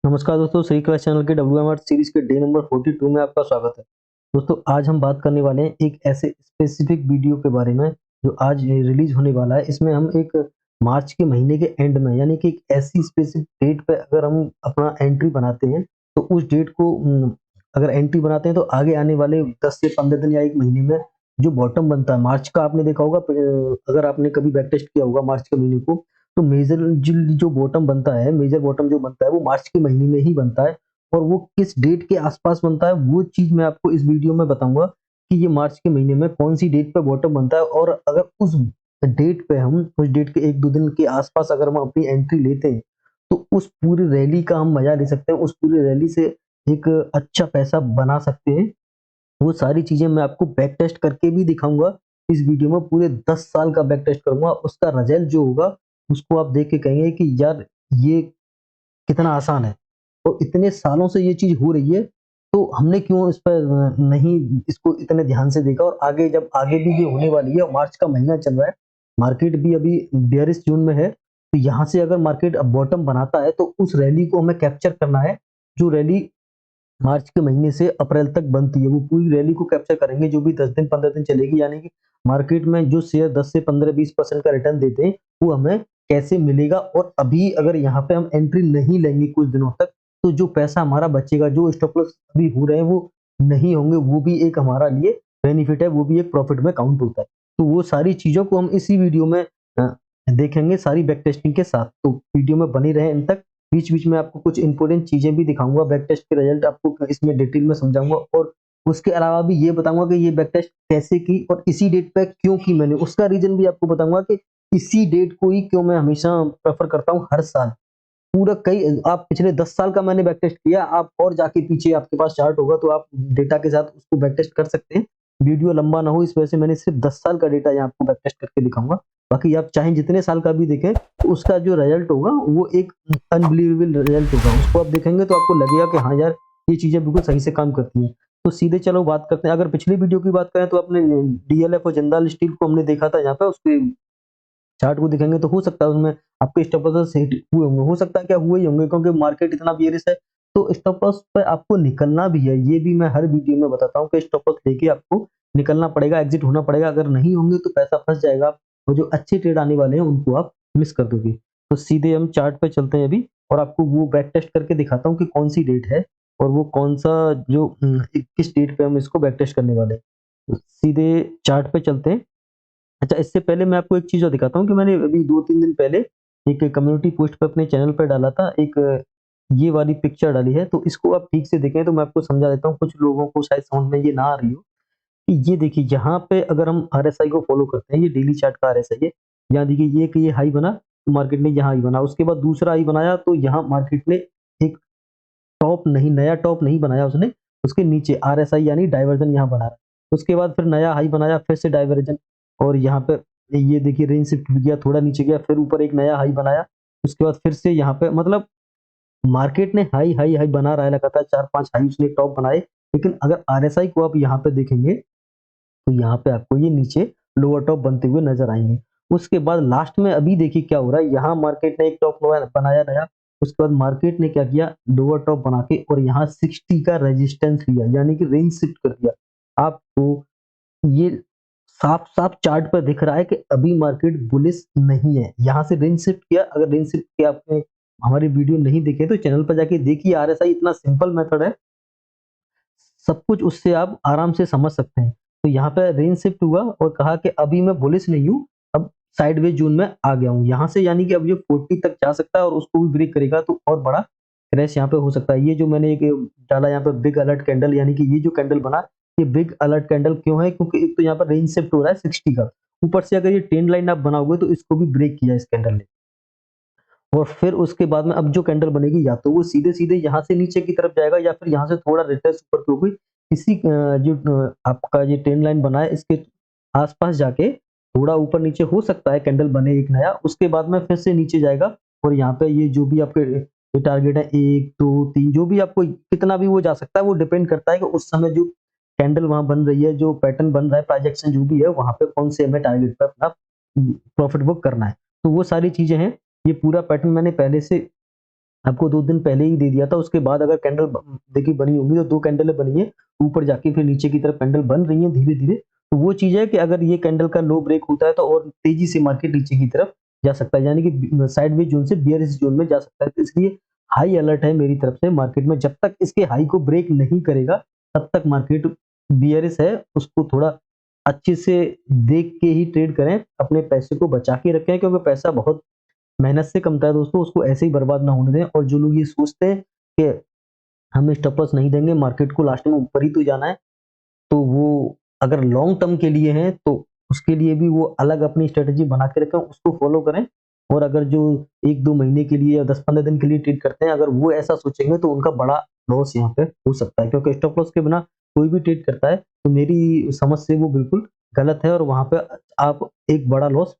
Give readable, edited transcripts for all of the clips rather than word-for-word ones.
नमस्कार दोस्तों, Shri class channel के WMR सीरीज के डे नंबर 42 में आपका स्वागत है। दोस्तों, आज हम बात करने वाले हैं एक ऐसे स्पेसिफिक वीडियो के बारे में जो आज रिलीज होने वाला है। इसमें हम एक मार्च के महीने के एंड में यानी कि एक ऐसी स्पेसिफिक डेट पे अगर हम अपना एंट्री बनाते हैं तो उस डेट को अगर एंट्री बनाते हैं तो आगे आने वाले 10 से 15 दिन या 1 महीने में जो बॉटम बनता है मार्च का, आपने देखा होगा अगर आपने कभी बैक टेस्ट किया होगा मार्च के महीने को, तो मेजर जो बॉटम बनता है, मेजर बॉटम जो बनता है वो मार्च के महीने में ही बनता है। और वो किस डेट के आसपास बनता है वो चीज मैं आपको इस वीडियो में बताऊंगा कि ये मार्च के महीने में कौन सी डेट पे बॉटम बनता है। और अगर उस डेट पे हम उस डेट के 1-2 दिन के आसपास अगर हम अपनी एंट्री लेते हैं तो उस पूरी रैली का हम मजा ले सकते हैं, उस पूरी रैली से एक अच्छा पैसा बना सकते हैं। वो सारी चीजें मैं आपको बैक टेस्ट करके भी दिखाऊंगा। इस वीडियो में पूरे 10 साल का बैक टेस्ट करूंगा, उसका रिजल्ट जो होगा उसको आप देख के कहेंगे कि यार ये कितना आसान है और इतने सालों से ये चीज हो रही है, तो हमने क्यों इस पर नहीं इसको इतने ध्यान से देखा। और आगे जब आगे भी ये होने वाली है, मार्च का महीना चल रहा है, मार्केट भी अभी 42 जून में है, तो यहाँ से अगर मार्केट बॉटम बनाता है तो उस रैली को हमें कैप्चर करना है। जो रैली मार्च के महीने से अप्रैल तक बनती है, वो पूरी रैली को कैप्चर करेंगे जो भी 10 दिन 15 दिन चलेगी। यानी कि मार्केट में जो शेयर 10 से 15-20% का रिटर्न देते हैं वो हमें कैसे मिलेगा। और अभी अगर यहाँ पे हम एंट्री नहीं लेंगे कुछ दिनों तक, तो जो पैसा हमारा बचेगा, जो स्टॉप लॉस अभी हो रहे हैं वो नहीं होंगे, वो भी एक हमारा लिए बेनिफिट है, वो भी एक प्रॉफिट में काउंट होता है। तो वो सारी चीजों को हम इसी वीडियो में देखेंगे, सारी बैक टेस्टिंग के साथ। तो वीडियो में बनी रहे अंत तक। बीच-बीच में आपको कुछ इंपॉर्टेंट चीजें भी दिखाऊंगा, बैक टेस्ट के रिजल्ट आपको इसमें डिटेल में समझाऊंगा। और उसके अलावा भी ये बताऊंगा कि ये बैक टेस्ट कैसे की और इसी डेट पे क्यों की मैंने, उसका रीजन भी आपको बताऊंगा कि इसी डेट को ही क्यों मैं हमेशा प्रेफर करता हूँ हर साल। पूरा कई आप पिछले 10 साल का मैंने बैक टेस्ट किया, आप और जाके पीछे आपके पास चार्ट होगा तो आप डेटा के साथ उसको बैक टेस्ट कर सकते हैं। वीडियो लंबा ना हो इस वजह से मैंने सिर्फ 10 साल का डेटा यहाँ आपको बैक टेस्ट करके दिखाऊंगा। बाकी आप चाहे जितने साल का भी देखें तो उसका जो रिजल्ट होगा वो एक अनबिलीवेबल रिजल्ट होगा। उसको आप देखेंगे तो आपको लगेगा कि हाँ यार, ये चीजें बिल्कुल सही से काम करती हैं। तो सीधे चलो बात करते हैं। अगर पिछली वीडियो की बात करें तो अपने DLF और जिंदाल स्टील को हमने देखा था, यहाँ पे उसके चार्ट को दिखेंगे तो हो सकता है उसमें आपके स्टॉप लॉस हिट हुए होंगे, हो सकता है क्या हुए ही होंगे, क्योंकि मार्केट इतना बेयरिश है। तो स्टॉप लॉस पे आपको निकलना भी है, ये भी मैं हर वीडियो में बताता हूँ कि स्टॉप लॉस लेके आपको निकलना पड़ेगा, एग्जिट होना पड़ेगा। अगर नहीं होंगे तो पैसा फंस जाएगा, और जो अच्छे ट्रेड आने वाले हैं उनको आप मिस कर दोगे। तो सीधे हम चार्ट पे चलते हैं अभी, और आपको वो बैक टेस्ट करके दिखाता हूँ कि कौन सी डेट है और वो कौन सा जो किस डेट पे हम इसको बैक टेस्ट करने वाले हैं। तो सीधे चार्ट पे चलते हैं। अच्छा, इससे पहले मैं आपको एक चीज़ और दिखाता हूँ कि मैंने अभी 2-3 दिन पहले एक कम्युनिटी पोस्ट पे अपने चैनल पे डाला था, एक ये वाली पिक्चर डाली है, तो इसको आप ठीक से देखें तो मैं आपको समझा देता हूँ, कुछ लोगों को शायद समझ में ये ना आ रही हो। कि ये देखिए, यहाँ पे अगर हम RSI को फॉलो करते हैं, ये डेली चार्ट का RSI है। यहाँ देखिए ये कि ये हाई बना, तो मार्केट ने यहाँ हाई बना, उसके बाद दूसरा हाई बनाया तो यहाँ मार्केट ने एक नया टॉप नहीं बनाया उसने, उसके नीचे RSI यानी डाइवर्जन यहाँ बना रहा है। उसके बाद फिर नया हाई बनाया, फिर से डाइवर्जन, और यहाँ पे ये देखिए रेंज शिफ्ट भी गया, थोड़ा नीचे गया, फिर ऊपर एक नया हाई बनाया। उसके बाद फिर से यहाँ पे मतलब मार्केट ने हाई हाई हाई बना रहा है लगातार, 4-5 हाई उसने टॉप बनाए। लेकिन अगर RSI को आप यहाँ पे देखेंगे तो यहाँ पे आपको ये नीचे लोअर टॉप बनते हुए नजर आएंगे। उसके बाद लास्ट में अभी देखिए क्या हो रहा है, यहाँ मार्केट ने एक टॉप बनाया नया। उसके बाद मार्केट ने क्या किया, लोअर टॉप बना के और यहाँ 60 का रेजिस्टेंस लिया, यानी कि रेंज शिफ्ट कर दिया। आपको ये साफ साफ चार्ट पर दिख रहा है कि अभी मार्केट बुलिश नहीं है। यहाँ से रेंज शिफ्ट किया, अगर रेंज शिफ्ट किया आपने हमारी वीडियो नहीं देखे तो चैनल पर जाके देखिए। RSI इतना सिंपल मेथड है, सब कुछ उससे आप आराम से समझ सकते हैं। तो यहाँ पे रेंज शिफ्ट हुआ और कहा कि अभी मैं बुलिश नहीं हूँ, अब साइडवेज जोन में आ गया हूँ। यहाँ से यानी कि अब ये 40 तक जा सकता है और उसको भी ब्रेक करेगा तो और बड़ा क्रैश यहाँ पे हो सकता है। ये जो मैंने एक डाला यहाँ पे बिग अलर्ट कैंडल, यानी कि ये जो कैंडल बना, ये बिग अलर्ट कैंडल क्यों है, क्योंकि एक तो यहाँ पर रेंज शिफ्ट हो रहा है 60 का, ऊपर से अगर ये ट्रेंड लाइन आप बनाओगे तो इसको भी ब्रेक किया इस कैंडल ने। और फिर उसके बाद में अब जो कैंडल बनेगी, या तो वो सीधे-सीधे यहाँ से नीचे की तरफ जाएगा या फिर यहाँ से थोड़ा रिट्रेस ऊपर की होगी। इसी आपका ये ट्रेंड लाइन बना है, इसके आस-पास जाके थोड़ा ऊपर-नीचे हो सकता है कैंडल बने एक नया, उसके बाद में फिर से नीचे जाएगा। और यहाँ पे ये जो भी आपके ये टारगेट है 1, 2, 3, जो भी आपको कितना भी वो जा सकता है, वो डिपेंड करता है कि उस समय जो कैंडल वहाँ बन रही है, जो पैटर्न बन रहा है, प्रोजेक्शन जो भी है, वहाँ पे कौन से हमें टारगेट पे अपना प्रॉफिट बुक करना है। तो वो सारी चीज़ें हैं। ये पूरा पैटर्न मैंने पहले से आपको 2 दिन पहले ही दे दिया था, उसके बाद अगर कैंडल देखिए बनी होंगी तो 2 कैंडलें बनी है, ऊपर जाके फिर नीचे की तरफ कैंडल बन रही है धीरे-धीरे। तो वो चीज़ है कि अगर ये कैंडल का लो ब्रेक होता है तो और तेज़ी से मार्केट नीचे की तरफ जा सकता है, यानी कि साइडवेज ज़ोन से बियरिश ज़ोन में जा सकता है। तो इसलिए हाई अलर्ट है मेरी तरफ से मार्केट में, जब तक इसके हाई को ब्रेक नहीं करेगा, तब तक मार्केट बियरिश है, उसको थोड़ा अच्छे से देख के ही ट्रेड करें, अपने पैसे को बचा के रखें, क्योंकि पैसा बहुत मेहनत से कमता है दोस्तों, उसको ऐसे ही बर्बाद ना होने दें। और जो लोग ये सोचते हैं कि हम स्टॉप लॉस नहीं देंगे, मार्केट को लास्ट में ऊपर ही तो जाना है, तो वो अगर लॉन्ग टर्म के लिए हैं, तो उसके लिए भी वो अलग अपनी स्ट्रैटेजी बना के रखें, उसको फॉलो करें। और अगर जो 1-2 महीने के लिए या 10-15 दिन के लिए ट्रेड करते हैं, अगर वो ऐसा सोचेंगे तो उनका बड़ा लॉस यहाँ पे हो सकता है, क्योंकि स्टॉप लॉस के बिना कोई भी ट्रेड करता है, तो मेरी समझ से वो बिल्कुल गलत है और वहाँ पे आप एक बड़ा लॉस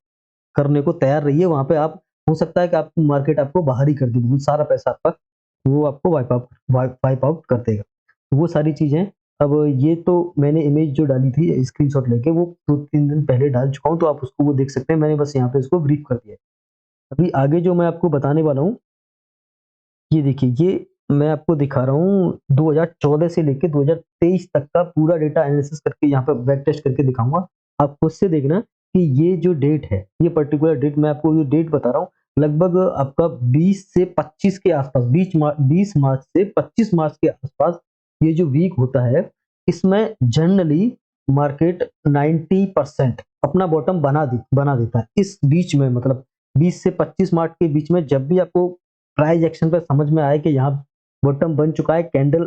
करने को तैयार रहिए। वहाँ पे आप हो सकता है कि आपकी मार्केट आपको बाहर ही कर दे, बिल्कुल सारा पैसा आपका वो आपको वाइप आउट कर देगा। वो सारी चीज़ें, अब ये तो मैंने इमेज जो डाली थी स्क्रीनशॉट लेके, वो 2-3 दिन पहले डाल चुका हूँ, तो आप उसको वो देख सकते हैं। मैंने बस यहाँ पे इसको ब्रीफ कर दिया है। अभी आगे जो मैं आपको बताने वाला हूँ, ये देखिए, ये मैं आपको दिखा रहा हूँ 2014 से लेके 2023 तक का पूरा डेटा एनालिसिस करके यहाँ पे बैक टेस्ट करके दिखाऊँगा। आप खुद से देखना कि ये जो डेट है, ये पर्टिकुलर डेट मैं आपको जो डेट बता रहा हूँ, लगभग आपका 20 से 25 के आसपास, 20 मार्च से 25 मार्च के आसपास ये जो वीक होता है, इसमें जनरली मार्केट 90% अपना बॉटम बना देता है। इस बीच में मतलब 20 से 25 मार्च के बीच में जब भी आपको प्राइस एक्शन पे समझ में आए कि यहाँ बॉटम बन चुका है, कैंडल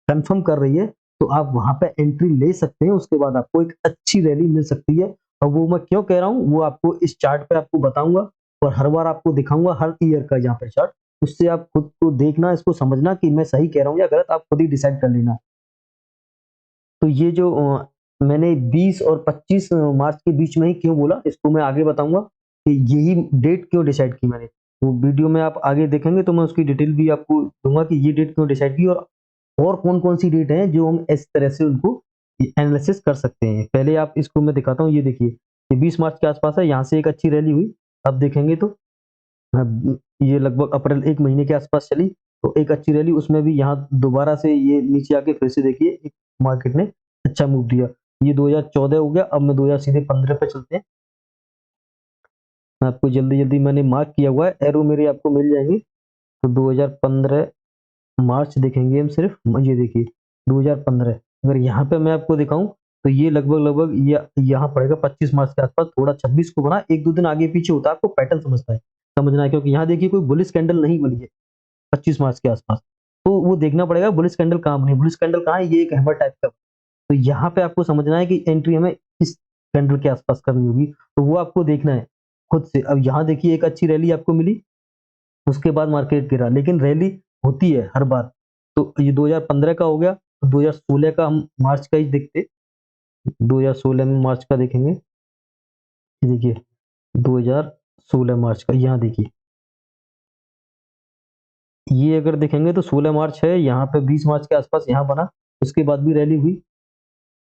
कंफर्म कर रही है, तो आप वहाँ पे एंट्री ले सकते हैं। उसके बाद आपको एक अच्छी रैली मिल सकती है, और वो मैं क्यों कह रहा हूँ, वो आपको इस चार्ट पे आपको बताऊँगा और हर बार आपको दिखाऊँगा, हर ईयर का यहाँ पे चार्ट। उससे आप खुद को देखना, इसको समझना कि मैं सही कह रहा हूँ या गलत, आप खुद ही डिसाइड कर लेना। तो ये जो मैंने 20 और 25 मार्च के बीच में ही क्यों बोला, इसको मैं आगे बताऊँगा कि यही डेट क्यों डिसाइड की मैंने। वो वीडियो में आप आगे देखेंगे तो मैं उसकी डिटेल भी आपको दूँगा कि ये डेट क्यों डिसाइड की, और कौन-कौन सी डेट हैं जो हम इस तरह से उनको एनालिसिस कर सकते हैं। पहले आप इसको मैं दिखाता हूँ, ये देखिए, ये 20 मार्च के आसपास है, यहाँ से एक अच्छी रैली हुई। अब देखेंगे तो ये लगभग अप्रैल 1 महीने के आसपास चली, तो एक अच्छी रैली, उसमें भी यहाँ दोबारा से ये नीचे आके फिर से देखिए एक मार्केट ने अच्छा मूव दिया। ये 2014 हो गया, अब मैं 2000 सीधे 15 पे चलते हैं। मैं आपको जल्दी-जल्दी मैंने मार्क किया हुआ है, एरो मेरे आपको मिल जाएँगे। तो 2015 मार्च देखेंगे हम सिर्फ, ये देखिए 2015, अगर यहाँ पे मैं आपको दिखाऊँ तो ये लगभग-लगभग यहाँ पड़ेगा 25 मार्च के आसपास, थोड़ा 26 को बना, 1-2 दिन आगे-पीछे होता है, आपको पैटर्न समझना है, क्योंकि यहाँ देखिए कोई बुलिश कैंडल नहीं बनी है 25 मार्च के आसपास। तो वो देखना पड़ेगा बुलिश कैंडल कहाँ बनी, बुलिश कैंडल कहाँ है, ये एक हैमर टाइप का। तो यहाँ पे आपको समझना है कि एंट्री हमें इस कैंडल के आसपास करनी होगी, तो वो आपको देखना है खुद से। अब यहाँ देखिए एक अच्छी रैली आपको मिली, उसके बाद मार्केट गिरा, लेकिन रैली होती है हर बार। तो ये 2015 का हो गया, तो 2016 का हम मार्च का ही देखते, 2016 में मार्च का देखेंगे, ये देखिए 2016 मार्च का, यहाँ देखिए, ये अगर देखेंगे तो 16 मार्च है, यहाँ पे 20 मार्च के आसपास यहाँ बना, उसके बाद भी रैली हुई।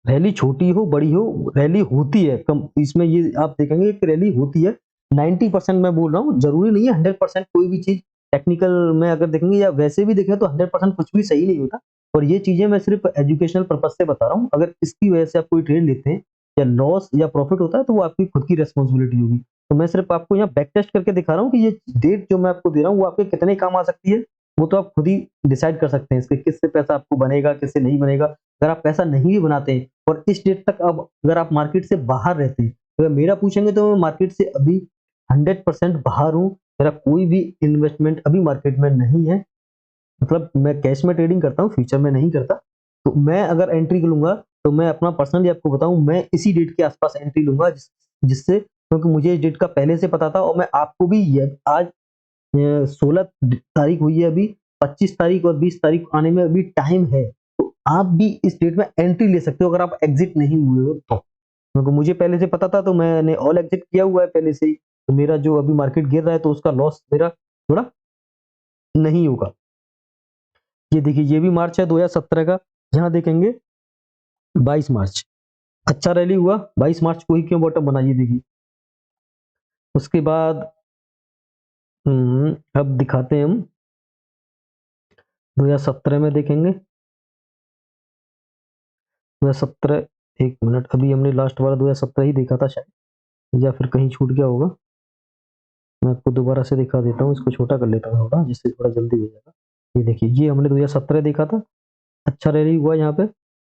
रैली छोटी हो, बड़ी हो, रैली होती है कम, इसमें ये आप देखेंगे कि रैली होती है। 90% मैं बोल रहा हूँ, ज़रूरी नहीं है 100% कोई भी चीज़ टेक्निकल में अगर देखेंगे या वैसे भी देखें तो 100% कुछ भी सही नहीं होता। और ये चीज़ें मैं सिर्फ़ एजुकेशनल पर्पज़ से बता रहा हूँ। अगर इसकी वजह से आप कोई ट्रेड लेते हैं या लॉस या प्रॉफ़िट होता है, तो वो आपकी खुद की रिस्पॉन्सिबिलिटी होगी। तो मैं सिर्फ़ आपको यहाँ बैक टेस्ट करके दिखा रहा हूँ कि ये डेट जो मैं आपको दे रहा हूँ, वो आपके कितने काम आ सकती है, वो तो आप खुद ही डिसाइड कर सकते हैं। इसके किससे पैसा आपको बनेगा, किससे नहीं बनेगा। अगर आप पैसा नहीं भी बनाते हैं और इस डेट तक अब अगर आप मार्केट से बाहर रहते हैं, अगर मेरा पूछेंगे तो मैं मार्केट से अभी 100% बाहर हूँ। मेरा कोई भी इन्वेस्टमेंट अभी मार्केट में नहीं है। मतलब मैं कैश में ट्रेडिंग करता हूँ, फ्यूचर में नहीं करता। तो मैं अगर एंट्री लूँगा, तो मैं अपना पर्सनली आपको बताऊँ, मैं इसी डेट के आसपास एंट्री लूँगा, जिससे, क्योंकि मुझे इस डेट का पहले से पता था, और मैं आपको भी ये आज 16 तारीख हुई है अभी, 25 तारीख और 20 तारीख आने में अभी टाइम है। तो आप भी इस डेट में एंट्री ले सकते हो अगर आप एग्ज़िट नहीं हुए हो तो। क्योंकि मुझे पहले से पता था, तो मैंने ऑल एग्ज़िट किया हुआ है पहले से ही। तो मेरा जो अभी मार्केट गिर रहा है, तो उसका लॉस मेरा थोड़ा नहीं होगा। ये देखिए, ये भी मार्च है 2017 का, यहाँ देखेंगे 22 मार्च। अच्छा रैली हुआ, 22 मार्च को ही क्यों बॉटम बना, ये देखिए। उसके बाद अब दिखाते हैं हम, 2017 में देखेंगे, 2017, 1 मिनट, अभी हमने लास्ट वाला 2017 ही देखा था शायद, या फिर कहीं छूट गया होगा। मैं आपको दोबारा से दिखा देता हूँ, इसको छोटा कर लेता हूँ थोड़ा, जिससे थोड़ा जल्दी हो जाएगा। ये देखिए, ये हमने 2017 देखा था, अच्छा रैली हुआ यहाँ पे।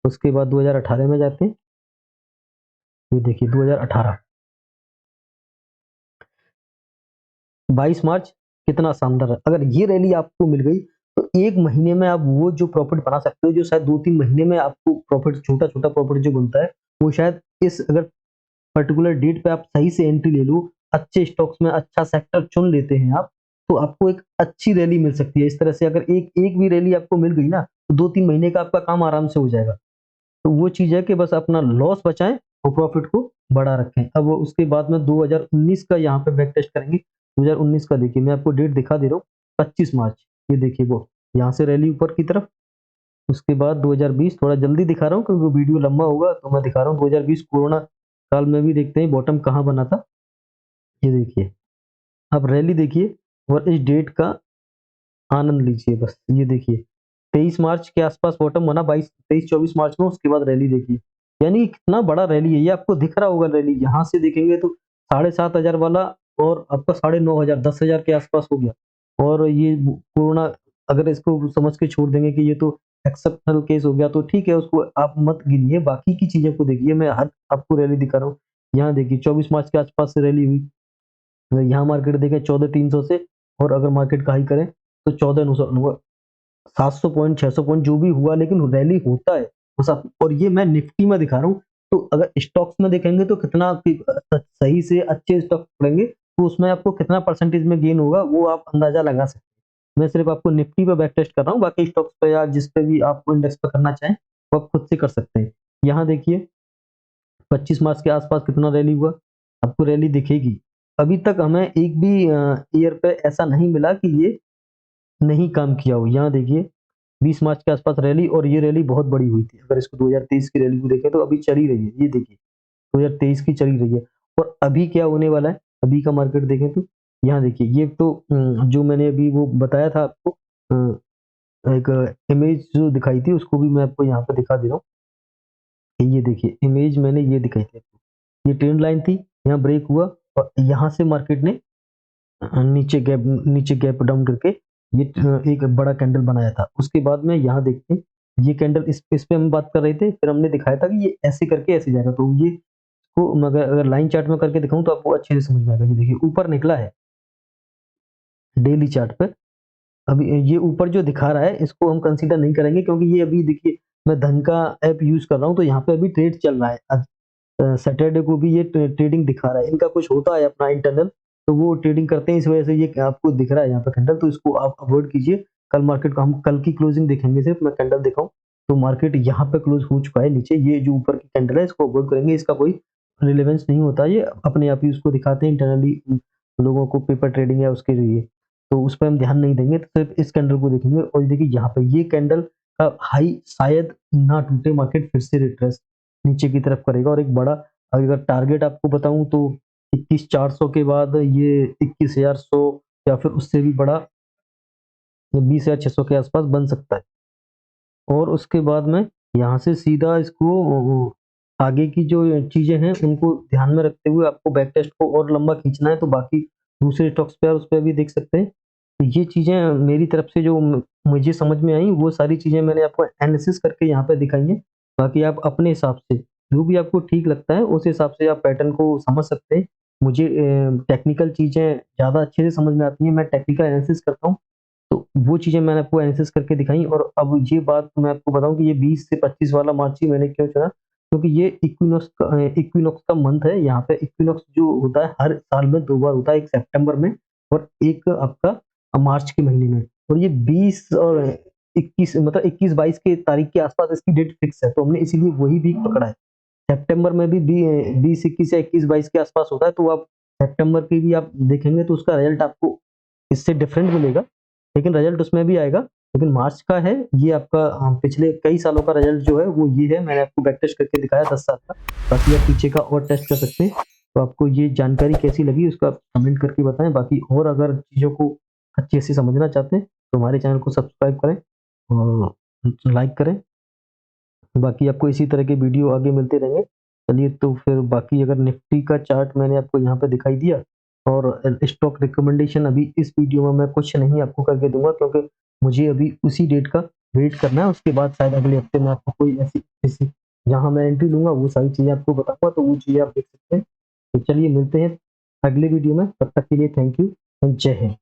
उसके बाद 2018 में जाते हैं, ये देखिए 2018, 22 मार्च, कितना शानदार है। अगर ये रैली आपको मिल गई तो 1 महीने में आप वो जो प्रॉफिट बना सकते हो, जो शायद 2-3 महीने में आपको प्रॉफिट, छोटा-छोटा प्रॉफिट जो बनता है, वो शायद इस अगर पर्टिकुलर डेट पे आप सही से एंट्री ले लो, अच्छे स्टॉक्स में अच्छा सेक्टर चुन लेते हैं आप, तो आपको एक अच्छी रैली मिल सकती है। इस तरह से अगर एक एक भी रैली आपको मिल गई ना, तो 2-3 महीने का आपका काम आराम से हो जाएगा। तो वो चीज़ है कि बस अपना लॉस बचाएँ और प्रॉफिट को बढ़ा रखें। अब उसके बाद में 2019 का यहाँ पे बैक टेस्ट करेंगे। 2019 का देखिए, मैं आपको डेट दिखा दे रहा हूँ, 25 मार्च, ये देखिए वो, यहाँ से रैली ऊपर की तरफ। उसके बाद 2020, थोड़ा जल्दी दिखा रहा हूँ क्योंकि वीडियो लंबा होगा, तो मैं दिखा रहा हूँ 2020 कोरोना काल में भी देखते हैं बॉटम कहाँ बना था। ये देखिए, अब रैली देखिए और इस डेट का आनंद लीजिए बस। ये देखिए 23 मार्च के आसपास बॉटम बना, 23-24 मार्च में, उसके बाद रैली देखिए। यानी कितना बड़ा रैली है, ये आपको दिख रहा होगा रैली, यहाँ से देखेंगे तो 7,500 वाला और आपका 9,500, 10,000 के आसपास हो गया। और ये कोरोना, अगर इसको समझ के छोड़ देंगे कि ये तो एक्सेप्शनल केस हो गया, तो ठीक है, उसको आप मत गिनिए, बाकी की चीज़ों को देखिए। मैं हर आपको रैली दिखा रहा हूँ। यहाँ देखिए 24 मार्च के आसपास से रैली हुई। अगर यहाँ मार्केट देखें 14,300 से, और अगर मार्केट का हाई करें तो 14,900, 700 पॉइंट, 600 पॉइंट जो भी हुआ, लेकिन रैली होता है बस आप। और ये मैं निफ्टी में दिखा रहा हूँ, तो अगर स्टॉक्स में देखेंगे तो कितना सही से अच्छे स्टॉक पकड़ेंगे, तो उसमें आपको कितना परसेंटेज में गेन होगा वो आप अंदाजा लगा सकते हैं। मैं सिर्फ आपको निफ्टी पे बैक टेस्ट कर रहा हूँ, बाकी स्टॉक्स पे या जिस पे भी आप इंडेक्स पे करना चाहें वो आप खुद से कर सकते हैं। यहाँ देखिए 25 मार्च के आसपास कितना रैली हुआ, आपको रैली दिखेगी। अभी तक हमें एक भी ईयर पे ऐसा नहीं मिला कि ये नहीं काम किया हो। यहाँ देखिए 20 मार्च के आसपास रैली, और ये रैली बहुत बड़ी हुई थी। अगर इसको 2023 की रैली को देखें तो अभी चल ही रही है, ये देखिए 2023 की चली रही है। और अभी क्या होने वाला है, अभी का मार्केट देखें तो यहाँ देखिए, ये तो जो मैंने अभी वो बताया था आपको, एक इमेज जो दिखाई थी, उसको भी मैं आपको यहाँ पे दिखा दे रहा हूँ। ये देखिए इमेज मैंने ये दिखाई थी आपको, ये ट्रेंड लाइन थी, यहाँ ब्रेक हुआ और यहाँ से मार्केट ने नीचे गैप डाउन करके ये एक बड़ा कैंडल बनाया था। उसके बाद में यहाँ देखते हैं, ये कैंडल इस पे हम बात कर रहे थे, फिर हमने दिखाया था कि ये ऐसे करके ऐसे जाएगा। तो ये को मगर अगर लाइन चार्ट में करके दिखाऊँ तो आपको अच्छे से समझ में आएगा। ये देखिए ऊपर निकला है डेली चार्ट पे। अभी ये ऊपर जो दिखा रहा है इसको हम कंसीडर नहीं करेंगे, क्योंकि ये अभी देखिए, मैं धन का ऐप यूज़ कर रहा हूँ, तो यहाँ पे अभी ट्रेड चल रहा है। सैटरडे को भी ये ट्रेडिंग दिखा रहा है। इनका कुछ होता है अपना इंटरनल, तो वो ट्रेडिंग करते हैं, इस वजह से ये आपको दिख रहा है यहाँ पे कैंडल, तो इसको आप अवॉइड कीजिए। कल मार्केट को हम कल की क्लोजिंग देखेंगे, सिर्फ मैं कैंडल दिखाऊं तो मार्केट यहाँ पे क्लोज हो चुका है नीचे। ये जो ऊपर की कैंडल है इसको अवॉइड करेंगे, इसका कोई रिलेवेंस नहीं होता, ये अपने आप ही उसको दिखाते हैं इंटरनली लोगों को, पेपर ट्रेडिंग है उसके लिए, तो उस पर हम ध्यान नहीं देंगे, तो सिर्फ इस कैंडल को देखेंगे। और देखिए यहाँ पे ये कैंडल का हाई शायद ना टूटे, मार्केट फिर से रिट्रेस नीचे की तरफ करेगा। और एक बड़ा, अगर टारगेट आपको बताऊं तो 21,400 के बाद ये 21,100 या फिर उससे भी बड़ा 20,600 के आसपास बन सकता है। और उसके बाद में यहाँ से सीधा इसको आगे की जो चीजें हैं उनको ध्यान में रखते हुए आपको बैक टेस्ट को और लंबा खींचना है, तो बाकी दूसरे स्टॉक्स पे उस पर भी देख सकते हैं। तो ये चीजें मेरी तरफ से जो मुझे समझ में आई, वो सारी चीजें मैंने आपको एनालिसिस करके यहाँ पे दिखाई है। बाकी आप अपने हिसाब से जो भी आपको ठीक लगता है उस हिसाब से आप पैटर्न को समझ सकते हैं। मुझे टेक्निकल चीजें ज्यादा अच्छे से समझ में आती हैं, मैं टेक्निकल एनालिसिस करता हूँ, तो वो चीज़ें मैंने आपको एनालिसिस करके दिखाई। और अब ये बात मैं आपको बताऊँ कि ये 20 से 25 वाला मार्च ही मैंने क्यों चुना, क्योंकि ये इक्विनॉक्स का मंथ है। यहाँ पे इक्विनॉक्स जो होता है हर साल में 2 बार होता है, एक सितंबर में और एक आपका मार्च के महीने में। और ये 20 और 21, मतलब 21-22 के तारीख के आसपास इसकी डेट फिक्स है, तो हमने इसीलिए वही वीक पकड़ा है। सितंबर में भी 20-21 या 21-22 के आसपास होता है, तो आप सितंबर की भी आप देखेंगे तो उसका रिजल्ट आपको इससे डिफरेंट मिलेगा, लेकिन रिजल्ट उसमें भी आएगा। लेकिन मार्च का है ये आपका, पिछले कई सालों का रिजल्ट जो है वो ये है, मैंने आपको बैक टेस्ट करके दिखाया 10 साल का। बाकी आप पीछे का और टेस्ट कर सकते हैं। तो आपको ये जानकारी कैसी लगी उसका आप कमेंट करके बताएं। बाकी और अगर चीज़ों को अच्छे से समझना चाहते हैं तो हमारे चैनल को सब्सक्राइब करें। और लाइक करें। बाकी आपको इसी तरह के वीडियो आगे मिलते रहेंगे। चलिए तो फिर बाकी अगर निफ्टी का चार्ट मैंने आपको यहाँ पे दिखाई दिया और स्टॉक रिकमेंडेशन अभी इस वीडियो में मैं कुछ नहीं आपको करके दूँगा, क्योंकि मुझे अभी उसी डेट का वेट करना है। उसके बाद शायद अगले हफ्ते में आपको कोई ऐसी जहाँ मैं एंट्री लूँगा वो सारी चीज़ें आपको बताऊँगा, तो वो चीज़ें आप देख सकते हैं। तो चलिए मिलते हैं अगले वीडियो में, तब तक के लिए थैंक यू एंड जय हिंद।